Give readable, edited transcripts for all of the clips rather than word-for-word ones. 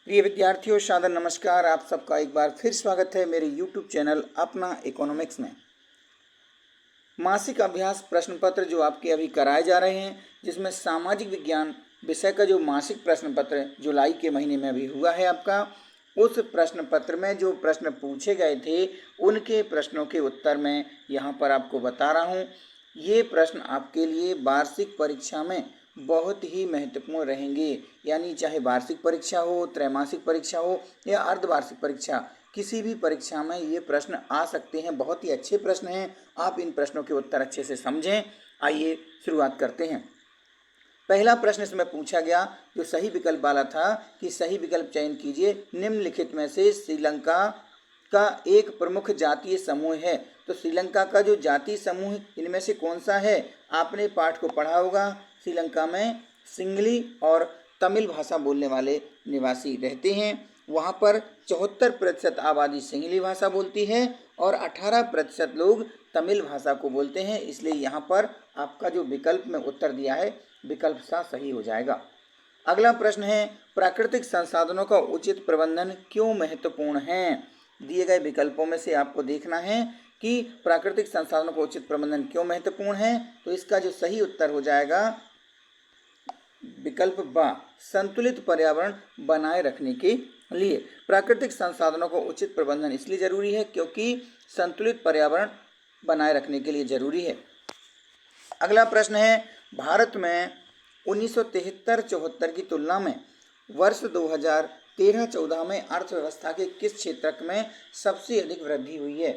प्रिय विद्यार्थियों, सादर नमस्कार। आप सबका एक बार फिर स्वागत है मेरे YouTube चैनल अपना इकोनॉमिक्स में। मासिक अभ्यास प्रश्न पत्र जो आपके अभी कराए जा रहे हैं, जिसमें सामाजिक विज्ञान विषय का जो मासिक प्रश्न पत्र जुलाई के महीने में अभी हुआ है आपका, उस प्रश्न पत्र में जो प्रश्न पूछे गए थे उनके प्रश्नों के उत्तर मैं यहाँ पर आपको बता रहा हूँ। ये प्रश्न आपके लिए वार्षिक परीक्षा में बहुत ही महत्वपूर्ण रहेंगे। यानी चाहे वार्षिक परीक्षा हो, त्रैमासिक परीक्षा हो या अर्धवार्षिक परीक्षा, किसी भी परीक्षा में ये प्रश्न आ सकते हैं। बहुत ही अच्छे प्रश्न हैं, आप इन प्रश्नों के उत्तर अच्छे से समझें। आइए शुरुआत करते हैं। पहला प्रश्न इसमें पूछा गया जो सही विकल्प वाला था कि सही विकल्प चयन कीजिए, निम्नलिखित में से श्रीलंका का एक प्रमुख जातीय समूह है। तो श्रीलंका का जो जातीय समूह इनमें से कौन सा है? आपने पाठ को पढ़ा होगा। श्रीलंका में सिंगली और तमिल भाषा बोलने वाले निवासी रहते हैं। वहाँ पर 74% आबादी सिंगली भाषा बोलती है और 18% लोग तमिल भाषा को बोलते हैं। इसलिए यहाँ पर आपका जो विकल्प में उत्तर दिया है, विकल्प सा सही हो जाएगा। अगला प्रश्न है, प्राकृतिक संसाधनों का उचित प्रबंधन क्यों महत्वपूर्ण है? दिए गए विकल्पों में से आपको देखना है कि प्राकृतिक संसाधनों का उचित प्रबंधन क्यों महत्वपूर्ण है। तो इसका जो सही उत्तर हो जाएगा विकल्प ब, संतुलित पर्यावरण बनाए रखने के लिए। प्राकृतिक संसाधनों का उचित प्रबंधन इसलिए जरूरी है क्योंकि संतुलित पर्यावरण बनाए रखने के लिए जरूरी है। अगला प्रश्न है, भारत में 1973-74 की तुलना में वर्ष 2013-14 में अर्थव्यवस्था के किस क्षेत्र में सबसे अधिक वृद्धि हुई है?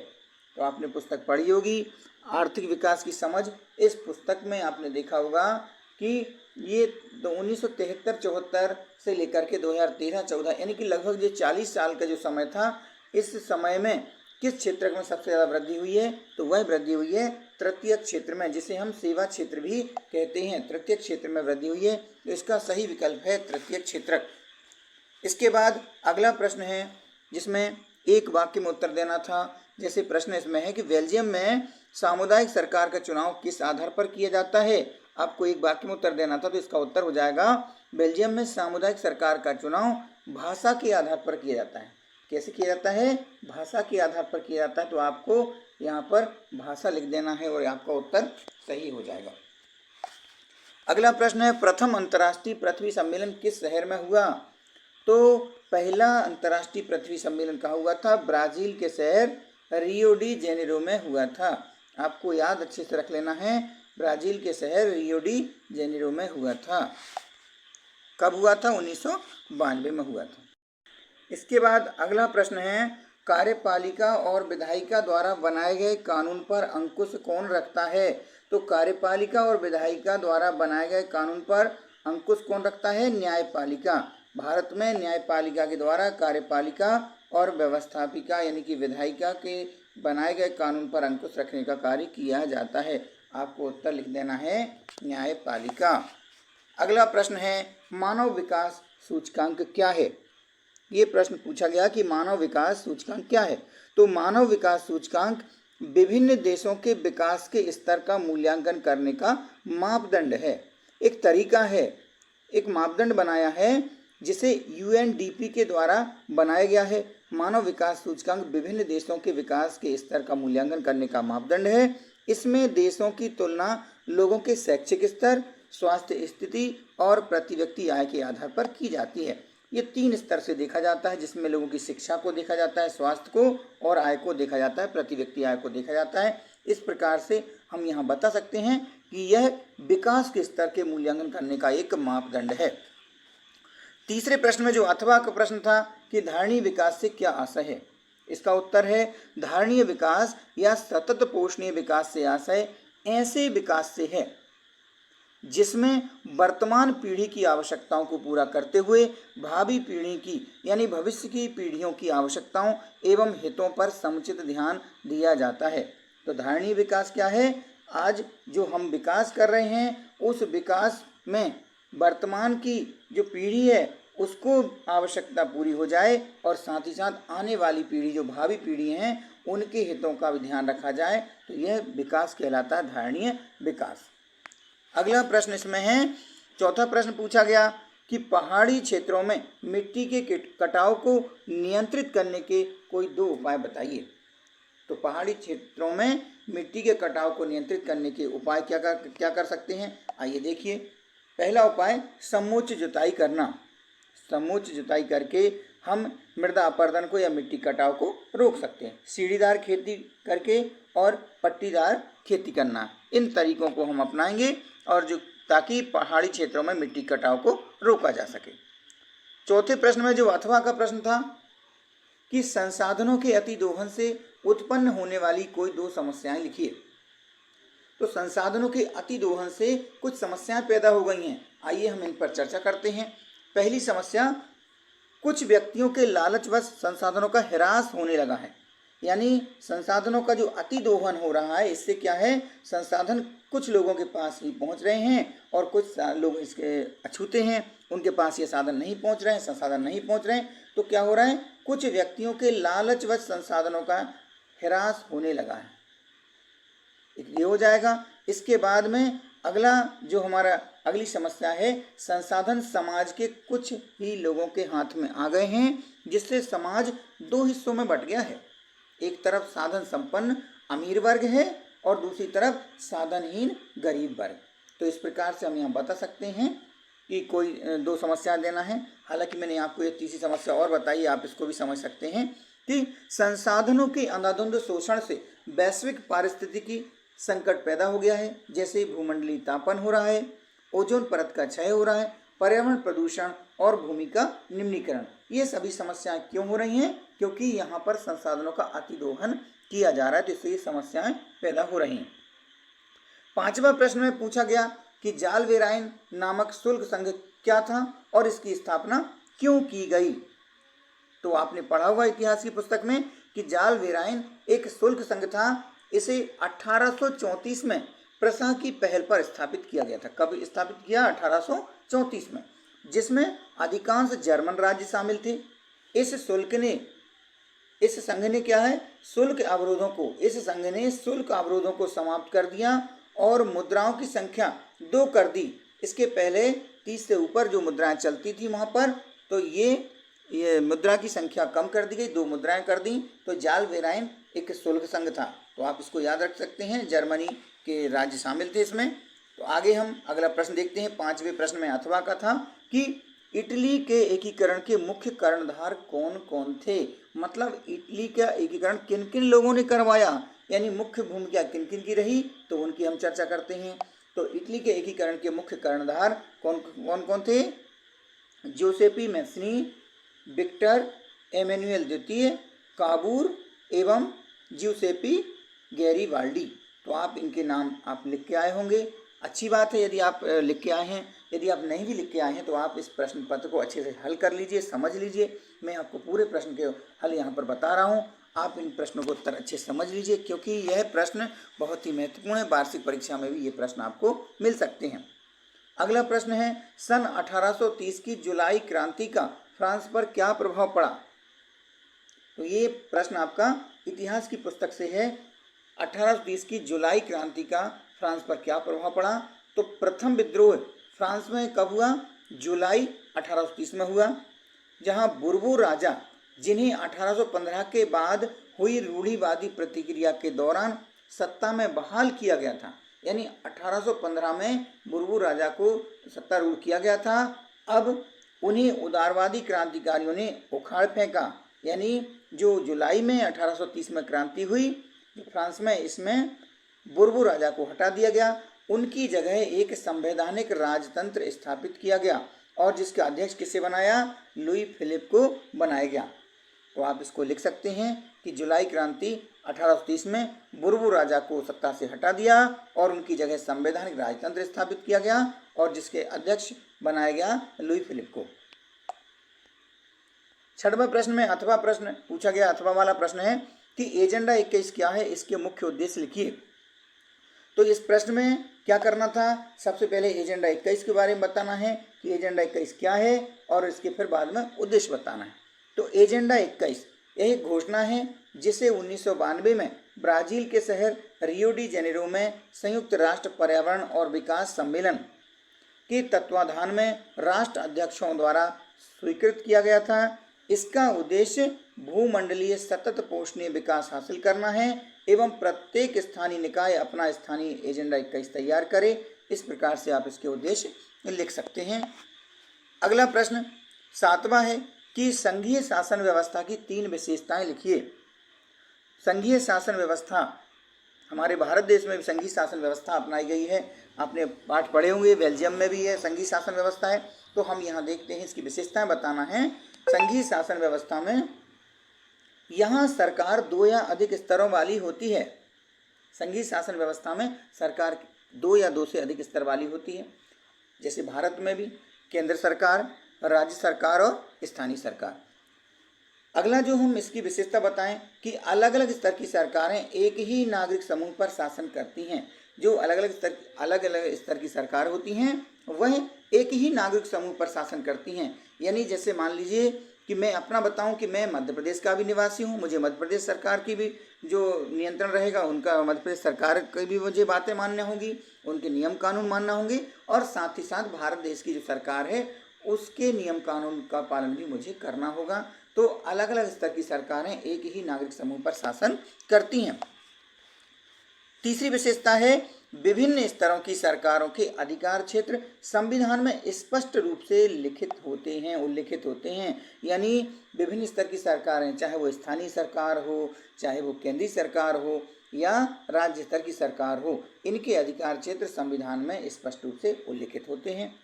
तो आपने पुस्तक पढ़ी होगी आर्थिक विकास की समझ। इस पुस्तक में आपने देखा होगा कि ये 1973-74 से लेकर के 2013-14 यानी कि लगभग जो 40 साल का जो समय था, इस समय में किस क्षेत्र में सबसे ज़्यादा वृद्धि हुई है? तो वह वृद्धि हुई है तृतीयक क्षेत्र में, जिसे हम सेवा क्षेत्र भी कहते हैं। तृतीयक क्षेत्र में वृद्धि हुई है, तो इसका सही विकल्प है तृतीयक क्षेत्र। इसके बाद अगला प्रश्न है जिसमें एक वाक्य में उत्तर देना था। जैसे प्रश्न इसमें है कि बेल्जियम में सामुदायिक सरकार का चुनाव किस आधार पर किया जाता है? आपको एक वाक्य में उत्तर देना था, तो इसका उत्तर हो जाएगा बेल्जियम में सामुदायिक सरकार का चुनाव भाषा के आधार पर किया जाता है। कैसे किया जाता है? भाषा के आधार पर किया जाता है। तो आपको यहाँ पर भाषा लिख देना है और आपका उत्तर सही हो जाएगा। अगला प्रश्न है, प्रथम अंतर्राष्ट्रीय पृथ्वी सम्मेलन किस शहर में हुआ? तो पहला अंतर्राष्ट्रीय पृथ्वी सम्मेलन कहाँ हुआ था? ब्राजील के शहर रियो डी जेनेरो में हुआ था। आपको याद अच्छे से रख लेना है, ब्राजील के शहर रियो डी जेनेरो में हुआ था। कब हुआ था? 1992 में हुआ था। इसके बाद अगला प्रश्न है, कार्यपालिका और विधायिका द्वारा बनाए गए कानून पर अंकुश कौन रखता है? तो कार्यपालिका और विधायिका द्वारा बनाए गए कानून पर अंकुश कौन रखता है? न्यायपालिका। भारत में न्यायपालिका के द्वारा कार्यपालिका और व्यवस्थापिका यानी कि विधायिका के बनाए गए कानून पर अंकुश रखने का कार्य किया जाता है। आपको उत्तर लिख देना है न्यायपालिका। अगला प्रश्न है, मानव विकास सूचकांक क्या है? ये प्रश्न पूछा गया कि मानव विकास सूचकांक क्या है? तो मानव विकास सूचकांक विभिन्न देशों के विकास के स्तर का मूल्यांकन करने का मापदंड है, एक तरीका है, एक मापदंड बनाया है जिसे यूएनडीपी के द्वारा बनाया गया है। मानव विकास सूचकांक विभिन्न देशों के विकास के स्तर का मूल्यांकन करने का मापदंड है। इसमें देशों की तुलना लोगों के शैक्षिक स्तर, स्वास्थ्य स्थिति और प्रति व्यक्ति आय के आधार पर की जाती है। ये 3 स्तर से देखा जाता है, जिसमें लोगों की शिक्षा को देखा जाता है, स्वास्थ्य को और आय को देखा जाता है, प्रति व्यक्ति आय को देखा जाता है। इस प्रकार से हम यहाँ बता सकते हैं कि यह विकास के स्तर के मूल्यांकन करने का एक मापदंड है। तीसरे प्रश्न में जो अथवा का प्रश्न था कि धारणीय विकास से क्या आशय है? इसका उत्तर है, धारणीय विकास या सतत पोषणीय विकास से आशय ऐसे विकास से है जिसमें वर्तमान पीढ़ी की आवश्यकताओं को पूरा करते हुए भावी पीढ़ी की यानी भविष्य की पीढ़ियों की आवश्यकताओं एवं हितों पर समुचित ध्यान दिया जाता है। तो धारणीय विकास क्या है? आज जो हम विकास कर रहे हैं, उस विकास में वर्तमान की जो पीढ़ी है उसको आवश्यकता पूरी हो जाए और साथ ही साथ आने वाली पीढ़ी जो भावी पीढ़ी हैं उनके हितों का भी ध्यान रखा जाए। तो यह विकास कहलाता है धारणीय विकास। अगला प्रश्न इसमें है, चौथा प्रश्न पूछा गया कि पहाड़ी क्षेत्रों में मिट्टी के कटाव को नियंत्रित करने के कोई 2 उपाय बताइए। तो पहाड़ी क्षेत्रों में मिट्टी के कटाव को नियंत्रित करने के उपाय क्या कर सकते हैं, आइए देखिए। पहला उपाय समोच्च जुताई करना। समोच्च जुताई करके हम मृदा अपरदन को या मिट्टी कटाव को रोक सकते हैं। सीढ़ीदार खेती करके और पट्टीदार खेती करना, इन तरीकों को हम अपनाएंगे और जो ताकि पहाड़ी क्षेत्रों में मिट्टी कटाव को रोका जा सके। चौथे प्रश्न में जो अथवा का प्रश्न था कि संसाधनों के अति दोहन से उत्पन्न होने वाली कोई 2 समस्याएं लिखिए। तो संसाधनों के अति दोहन से कुछ समस्याएं पैदा हो गई हैं, आइए हम इन पर चर्चा करते हैं। पहली समस्या, कुछ व्यक्तियों के लालचवश संसाधनों का ह्रास होने लगा है। यानी संसाधनों का जो अति दोहन हो रहा है, इससे क्या है, संसाधन कुछ लोगों के पास ही पहुंच रहे हैं और कुछ लोग इसके अछूते हैं, उनके पास ये साधन नहीं पहुंच रहे हैं, संसाधन नहीं पहुंच रहे हैं। तो क्या हो रहा है, कुछ व्यक्तियों के लालचवश संसाधनों का ह्रास होने लगा है, ये हो जाएगा। इसके बाद में अगला जो हमारा अगली समस्या है, संसाधन समाज के कुछ ही लोगों के हाथ में आ गए हैं, जिससे समाज 2 हिस्सों में बट गया है। एक तरफ साधन संपन्न अमीर वर्ग है और दूसरी तरफ साधनहीन गरीब वर्ग। तो इस प्रकार से हम यहाँ बता सकते हैं कि कोई 2 समस्या देना है। हालांकि मैंने आपको ये तीसरी समस्या और बताई, आप इसको भी समझ सकते हैं कि संसाधनों के अंधाधुंध शोषण से वैश्विक पारिस्थितिकी संकट पैदा हो गया है। जैसे भूमंडलीय तापन हो रहा है, ओजोन परत का क्षय हो रहा है, पर्यावरण प्रदूषण और भूमि का निम्नीकरण। ये सभी समस्याएं क्यों हो रही हैं, क्योंकि यहाँ पर संसाधनों का अतिदोहन किया जा रहा है, तो इससे ये समस्याएं पैदा हो रही हैं। 5वां प्रश्न में पूछा गया कि जालवेराइन नामक शुल्क संघ क्या था और इसकी स्थापना क्यों की गई। तो आपने पढ़ा हुआ इतिहास की पुस्तक में कि जालवेराइन एक शुल्क संघ था। इसे 1834 में प्रसा की पहल पर स्थापित किया गया था। कब स्थापित किया, 1834 में, जिसमें अधिकांश जर्मन राज्य शामिल थे। इस संघ ने क्या है, इस संघ ने शुल्क अवरोधों को समाप्त कर दिया और मुद्राओं की संख्या 2 कर दी। इसके पहले 30 से ऊपर जो मुद्राएं चलती थी वहाँ पर, तो ये मुद्रा की संख्या कम कर दी गई, 2 मुद्राएं कर दी। तो जालवेराइन एक शुल्क संघ था, तो आप इसको याद रख सकते हैं, जर्मनी के राज्य शामिल थे इसमें। तो आगे हम अगला प्रश्न देखते हैं। 5वें प्रश्न में अथवा का था कि इटली के एकीकरण के मुख्य कर्णधार कौन कौन थे। मतलब इटली का एकीकरण किन किन लोगों ने करवाया, यानी मुख्य भूमिका किन किन की रही, तो उनकी हम चर्चा करते हैं। तो इटली के एकीकरण के मुख्य कर्णधार कौन कौन थे, जोसेपी मैस्नी, विक्टर एमेनुएल द्वितीय, काबूर एवं ज्यूसेपी गैरीबाल्डी। तो आप इनके नाम आप लिख के आए होंगे, अच्छी बात है यदि आप लिख के आए हैं। यदि आप नहीं भी लिख के आए हैं तो आप इस प्रश्न पत्र को अच्छे से हल कर लीजिए, समझ लीजिए। मैं आपको पूरे प्रश्न के हल यहाँ पर बता रहा हूँ, आप इन प्रश्नों को उत्तर अच्छे समझ लीजिए, क्योंकि यह प्रश्न बहुत ही महत्वपूर्ण है। वार्षिक परीक्षा में भी ये प्रश्न आपको मिल सकते हैं। अगला प्रश्न है, सन 1830 की जुलाई क्रांति का फ्रांस पर क्या प्रभाव पड़ा। तो ये प्रश्न आपका इतिहास की पुस्तक से है। 1830 की जुलाई क्रांति का फ्रांस पर क्या प्रभाव पड़ा। तो प्रथम विद्रोह फ्रांस में कब हुआ, जुलाई 1830 में हुआ, जहां बुर्बोर राजा, जिन्हें 1815 के बाद हुई रूढ़िवादी प्रतिक्रिया के दौरान सत्ता में बहाल किया गया था। यानी 1815 में बुर्बोर राजा को सत्तारूढ़ किया गया था। अब उन्हें उदारवादी क्रांतिकारियों ने उखाड़ फेंका। यानी जो जुलाई में 1830 में क्रांति हुई फ्रांस में, इसमें बुर्बोर राजा को हटा दिया गया। उनकी जगह एक संवैधानिक राजतंत्र स्थापित किया गया और जिसका अध्यक्ष किसे बनाया, लुई फिलिप को बनाया गया। तो आप इसको लिख सकते हैं कि जुलाई क्रांति 1830 में बुर्बोर राजा को सत्ता से हटा दिया और उनकी जगह संवैधानिक राजतंत्र स्थापित किया गया और जिसके अध्यक्ष बनाया गया लुई फिलिप को। 6वें प्रश्न में अथवा प्रश्न पूछा गया। अथवा वाला प्रश्न है कि एजेंडा 21 क्या है, इसके मुख्य उद्देश्य लिखिए। तो इस प्रश्न में क्या करना था, सबसे पहले एजेंडा 21 के बारे में बताना है कि एजेंडा 21 क्या है और इसके फिर बाद में उद्देश्य बताना है। तो एजेंडा 21 यह एक घोषणा है जिसे 1992 में ब्राजील के शहर रियो डी जेनेरो में संयुक्त राष्ट्र पर्यावरण और विकास सम्मेलन के तत्वाधान में राष्ट्र अध्यक्षों द्वारा स्वीकृत किया गया था। इसका उद्देश्य भूमंडलीय सतत पोषणीय विकास हासिल करना है एवं प्रत्येक स्थानीय निकाय अपना स्थानीय एजेंडा 21 तैयार करे। इस प्रकार से आप इसके उद्देश्य लिख सकते हैं। अगला प्रश्न 7वां है कि संघीय शासन व्यवस्था की 3 विशेषताएं लिखिए। संघीय शासन व्यवस्था, हमारे भारत देश में भी संघीय शासन व्यवस्था अपनाई गई है। आपने पाठ पढ़े होंगे, बेल्जियम में भी है संघीय शासन व्यवस्था है। तो हम यहाँ देखते हैं, इसकी विशेषताएं बताना है। संघीय शासन व्यवस्था में यहाँ सरकार 2 या अधिक स्तरों वाली होती है। संघीय शासन व्यवस्था में सरकार 2 या 2 से अधिक स्तर वाली होती है। जैसे भारत में भी केंद्र सरकार, राज्य सरकार और स्थानीय सरकार। अगला जो हम इसकी विशेषता बताएं कि अलग अलग स्तर की सरकारें एक ही नागरिक समूह पर शासन करती हैं। जो अलग अलग स्तर की सरकार होती हैं वह एक ही नागरिक समूह पर शासन करती हैं। यानी जैसे मान लीजिए कि मैं अपना बताऊं कि मैं मध्य प्रदेश का भी निवासी हूं, मुझे मध्य प्रदेश सरकार की भी जो नियंत्रण रहेगा उनका, मध्य प्रदेश सरकार की भी मुझे बातें मानने होंगी, उनके नियम कानून मानना होंगे, और साथ ही साथ भारत देश की जो सरकार है उसके नियम कानून का पालन भी मुझे करना होगा। तो अलग अलग स्तर की सरकारें एक ही नागरिक समूह पर शासन करती हैं। तीसरी विशेषता है विभिन्न स्तरों की सरकारों के अधिकार क्षेत्र संविधान में स्पष्ट रूप से उल्लिखित होते हैं। यानी विभिन्न स्तर की सरकारें, चाहे वो स्थानीय सरकार हो, चाहे वो केंद्रीय सरकार हो या राज्य स्तर की सरकार हो, इनके अधिकार क्षेत्र संविधान में स्पष्ट रूप से उल्लिखित होते हैं।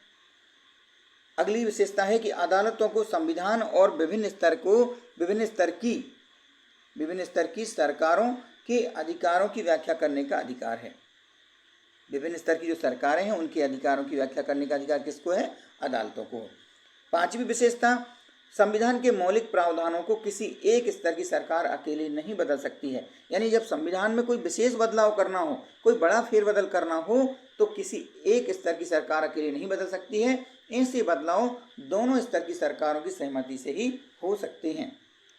अगली विशेषता है कि अदालतों को संविधान और विभिन्न स्तर की सरकारों के अधिकारों की व्याख्या करने का अधिकार है। विभिन्न स्तर की जो सरकारें हैं उनके अधिकारों की व्याख्या करने का अधिकार किसको है? अदालतों को। 5वीं विशेषता, संविधान के मौलिक प्रावधानों को किसी एक स्तर की सरकार अकेले नहीं बदल सकती है। यानी जब संविधान में कोई विशेष बदलाव करना हो, कोई बड़ा फेरबदल करना हो, तो किसी एक स्तर की सरकार अकेले नहीं बदल सकती है। ऐसे बदलाव दोनों स्तर की सरकारों की सहमति से ही हो सकते हैं।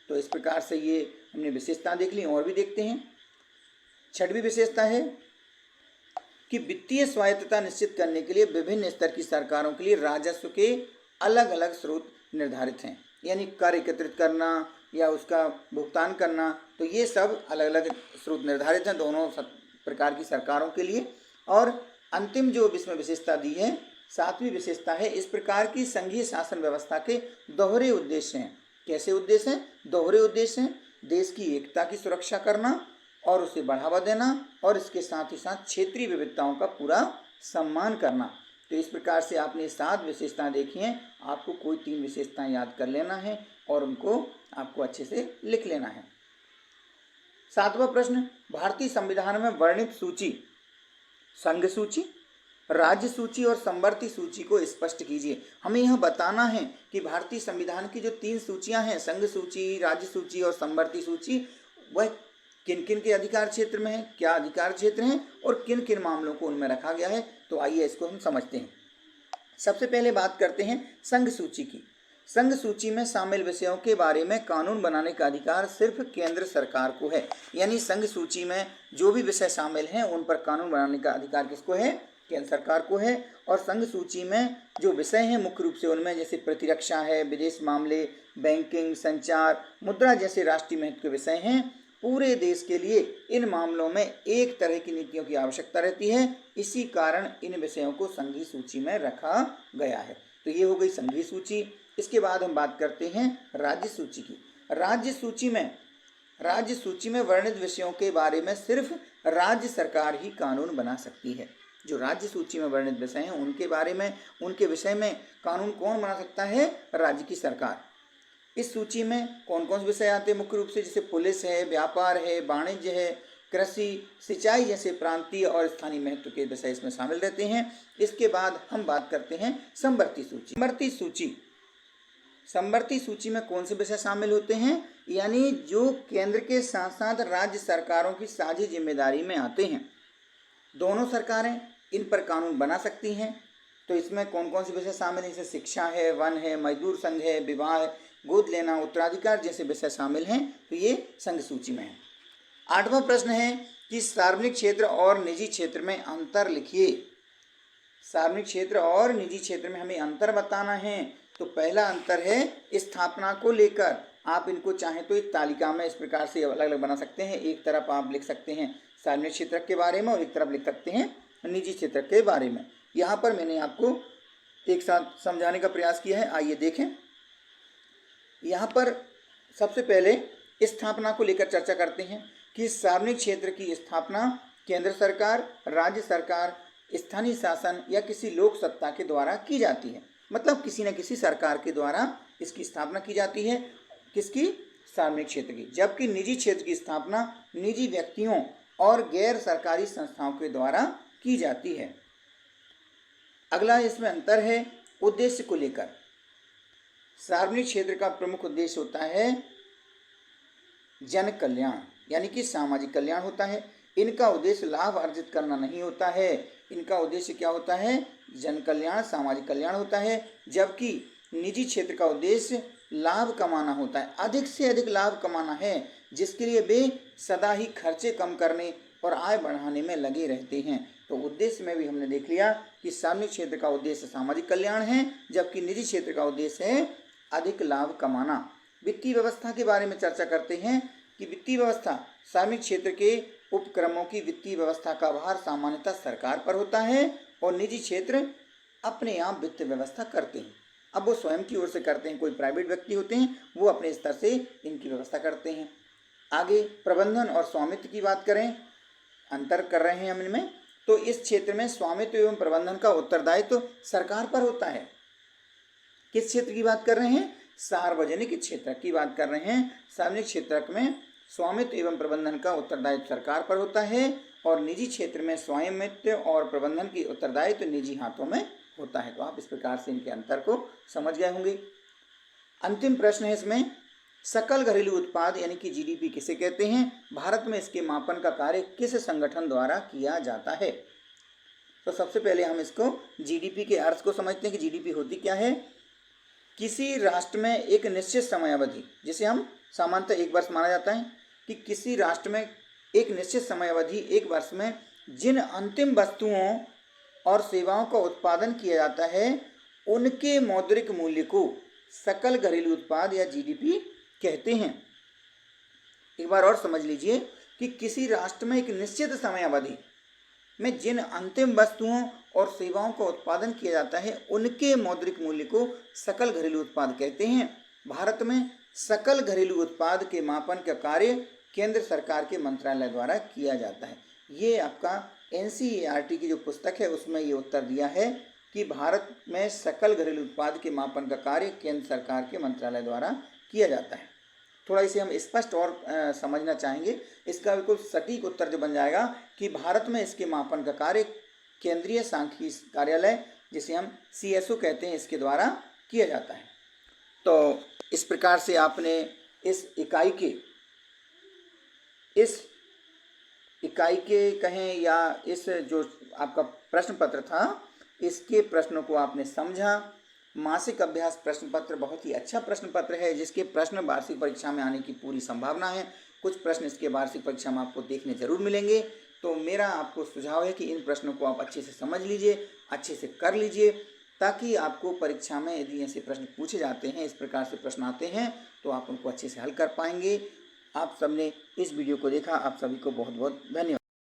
तो इस प्रकार से ये हमने विशेषता देख ली, और भी देखते हैं। 6वीं विशेषता है कि वित्तीय स्वायत्तता निश्चित करने के लिए विभिन्न स्तर की सरकारों के लिए राजस्व के अलग अलग स्रोत निर्धारित हैं। यानी कर एकत्रित करना या उसका भुगतान करना, तो ये सब अलग अलग स्रोत निर्धारित हैं दोनों प्रकार की सरकारों के लिए। और अंतिम जो इसमें विशेषता दी है, 7वीं विशेषता है, इस प्रकार की संघीय शासन व्यवस्था के दोहरे उद्देश्य हैं। कैसे उद्देश्य हैं? दोहरे उद्देश्य हैं। देश की एकता की सुरक्षा करना और उसे बढ़ावा देना, और इसके साथ ही साथ क्षेत्रीय विविधताओं का पूरा सम्मान करना। तो इस प्रकार से आपने 7 विशेषताएं देखी हैं। आपको कोई 3 विशेषताएं याद कर लेना है और उनको आपको अच्छे से लिख लेना है। 7वां प्रश्न, भारतीय संविधान में वर्णित सूची, संघ सूची, राज्य सूची और संवर्ती सूची को स्पष्ट कीजिए। हमें यह बताना है कि भारतीय संविधान की जो 3 सूचियां हैं, संघ सूची, राज्य सूची और संवर्ती सूची, वह किन किन के अधिकार क्षेत्र में है, क्या अधिकार क्षेत्र हैं और किन किन मामलों को उनमें रखा गया है। तो आइए इसको हम समझते हैं। सबसे पहले बात करते हैं संघ सूची की। संघ सूची में शामिल विषयों के बारे में कानून बनाने का अधिकार सिर्फ केंद्र सरकार को है। यानी संघ सूची में जो भी विषय शामिल हैं उन पर कानून बनाने का अधिकार किसको है? केंद्र सरकार को है। और संघ सूची में जो विषय हैं मुख्य रूप से उनमें जैसे प्रतिरक्षा है, विदेश मामले, बैंकिंग, संचार, मुद्रा जैसे राष्ट्रीय महत्व के विषय हैं। पूरे देश के लिए इन मामलों में एक तरह की नीतियों की आवश्यकता रहती है। इसी कारण इन विषयों को संघीय सूची में रखा गया है। तो ये हो गई संघीय सूची। इसके बाद हम बात करते हैं राज्य सूची की। राज्य सूची में वर्णित विषयों के बारे में सिर्फ राज्य सरकार ही कानून बना सकती है। जो राज्य सूची में वर्णित विषय हैं उनके बारे में, उनके विषय में कानून कौन बना सकता है? राज्य की सरकार। इस सूची में कौन कौन से विषय आते हैं मुख्य रूप से? जैसे पुलिस है, व्यापार है, वाणिज्य है, कृषि, सिंचाई जैसे प्रांतीय और स्थानीय महत्व के विषय इसमें शामिल रहते हैं। इसके बाद हम बात करते हैं संवर्ती सूची। संवर्ती सूची में कौन से विषय शामिल होते हैं? यानी जो केंद्र के साथ साथ राज्य सरकारों की साझी जिम्मेदारी में आते हैं। दोनों सरकारें इन पर कानून बना सकती हैं। तो इसमें कौन कौन से विषय शामिल हैं? जैसे शिक्षा है, वन है, मजदूर संघ है, विवाह, गोद लेना, उत्तराधिकार जैसे विषय शामिल हैं। तो ये संघ सूची में है। 8वां प्रश्न है कि सार्वजनिक क्षेत्र और निजी क्षेत्र में अंतर लिखिए। सार्वजनिक क्षेत्र और निजी क्षेत्र में हमें अंतर बताना है। तो पहला अंतर है स्थापना को लेकर। आप इनको चाहें तो एक तालिका में इस प्रकार से अलग अलग बना सकते हैं। एक तरफ आप लिख सकते हैं सार्वजनिक क्षेत्र के बारे में और एक तरफ लिख सकते हैं निजी क्षेत्र के बारे में। यहाँ पर मैंने आपको एक साथ समझाने का प्रयास किया है, आइए देखें। यहाँ पर सबसे पहले स्थापना को लेकर चर्चा करते हैं कि सार्वजनिक क्षेत्र की स्थापना केंद्र सरकार, राज्य सरकार, स्थानीय शासन या किसी लोक सत्ता के द्वारा की जाती है। मतलब किसी न किसी सरकार के द्वारा इसकी स्थापना की जाती है। किसकी? सार्वजनिक क्षेत्र की। जबकि निजी क्षेत्र की स्थापना निजी व्यक्तियों और गैर सरकारी संस्थाओं के द्वारा की जाती है। अगला इसमें अंतर है उद्देश्य को लेकर। सार्वजनिक क्षेत्र का प्रमुख उद्देश्य होता है जन कल्याण, यानी कि सामाजिक कल्याण होता है। इनका उद्देश्य लाभ अर्जित करना नहीं होता है। इनका उद्देश्य क्या होता है? जन कल्याण, सामाजिक कल्याण होता है। जबकि निजी क्षेत्र का उद्देश्य लाभ कमाना होता है, अधिक से अधिक लाभ कमाना है, जिसके लिए वे सदा ही खर्चे कम करने और आय बढ़ाने में लगे रहते हैं। तो उद्देश्य में भी हमने देख लिया कि सार्वजनिक क्षेत्र का उद्देश्य सामाजिक कल्याण है, जबकि निजी क्षेत्र का उद्देश्य है अधिक लाभ कमाना। वित्तीय व्यवस्था के बारे में चर्चा करते हैं कि वित्तीय व्यवस्था सार्वजनिक क्षेत्र के उपक्रमों की वित्तीय व्यवस्था का भार सामान्यतः सरकार पर होता है और निजी क्षेत्र अपने आप वित्त व्यवस्था करते हैं। अब वो स्वयं की ओर से करते हैं, कोई प्राइवेट व्यक्ति होते हैं वो अपने स्तर से इनकी व्यवस्था करते हैं। आगे प्रबंधन और स्वामित्व की बात करें, अंतर कर रहे हैं हम इनमें। तो इस क्षेत्र में स्वामित्व एवं प्रबंधन का उत्तरदायित्व सरकार पर होता है। किस क्षेत्र की बात कर रहे हैं? सार्वजनिक क्षेत्र की बात कर रहे हैं। सार्वजनिक क्षेत्र में स्वामित्व एवं प्रबंधन का उत्तरदायित्व सरकार पर होता है और निजी क्षेत्र में स्वामित्व और प्रबंधन की उत्तरदायित्व निजी हाथों में होता है। तो आप इस प्रकार से इनके अंतर को समझ गए होंगे। अंतिम प्रश्न है इसमें, सकल घरेलू उत्पाद यानी कि जीडीपी किसे कहते हैं? भारत में इसके मापन का कार्य किस संगठन द्वारा किया जाता है? तो सबसे पहले हम इसको जीडीपी के अर्थ को समझते हैं कि जीडीपी होती क्या है। किसी राष्ट्र में एक निश्चित समय अवधि, जिसे हम सामान्यतः एक वर्ष माना जाता है, कि किसी राष्ट्र में एक निश्चित समय अवधि एक वर्ष में जिन अंतिम वस्तुओं और सेवाओं का उत्पादन किया जाता है उनके मौद्रिक मूल्य को सकल घरेलू उत्पाद या जीडीपी कहते हैं। एक बार और समझ लीजिए कि किसी राष्ट्र में एक निश्चित समय अवधि में जिन अंतिम वस्तुओं और सेवाओं का उत्पादन किया जाता है उनके मौद्रिक मूल्य को सकल घरेलू उत्पाद कहते हैं। भारत में सकल घरेलू उत्पाद के मापन का कार्य केंद्र सरकार के मंत्रालय द्वारा किया जाता है। ये आपका एनसीईआरटी की जो पुस्तक है उसमें ये उत्तर दिया है कि भारत में सकल घरेलू उत्पाद के मापन का कार्य केंद्र सरकार के मंत्रालय द्वारा किया जाता है। थोड़ा इसे हम स्पष्ट और समझना चाहेंगे। इसका बिल्कुल सटीक उत्तर जो बन जाएगा कि भारत में इसके मापन का कार्य केंद्रीय सांख्यिकी कार्यालय, जिसे हम सीएसओ कहते हैं, इसके द्वारा किया जाता है। तो इस प्रकार से आपने इस इकाई के कहें या इस जो आपका प्रश्न पत्र था इसके प्रश्नों को आपने समझा। मासिक अभ्यास प्रश्न पत्र बहुत ही अच्छा प्रश्न पत्र है, जिसके प्रश्न वार्षिक परीक्षा में आने की पूरी संभावना है। कुछ प्रश्न इसके वार्षिक परीक्षा में आपको देखने जरूर मिलेंगे। तो मेरा आपको सुझाव है कि इन प्रश्नों को आप अच्छे से समझ लीजिए, अच्छे से कर लीजिए, ताकि आपको परीक्षा में यदि ऐसे प्रश्न पूछे जाते हैं, इस प्रकार से प्रश्न आते हैं, तो आप उनको अच्छे से हल कर पाएंगे। आप सबने इस वीडियो को देखा, आप सभी को बहुत बहुत धन्यवाद।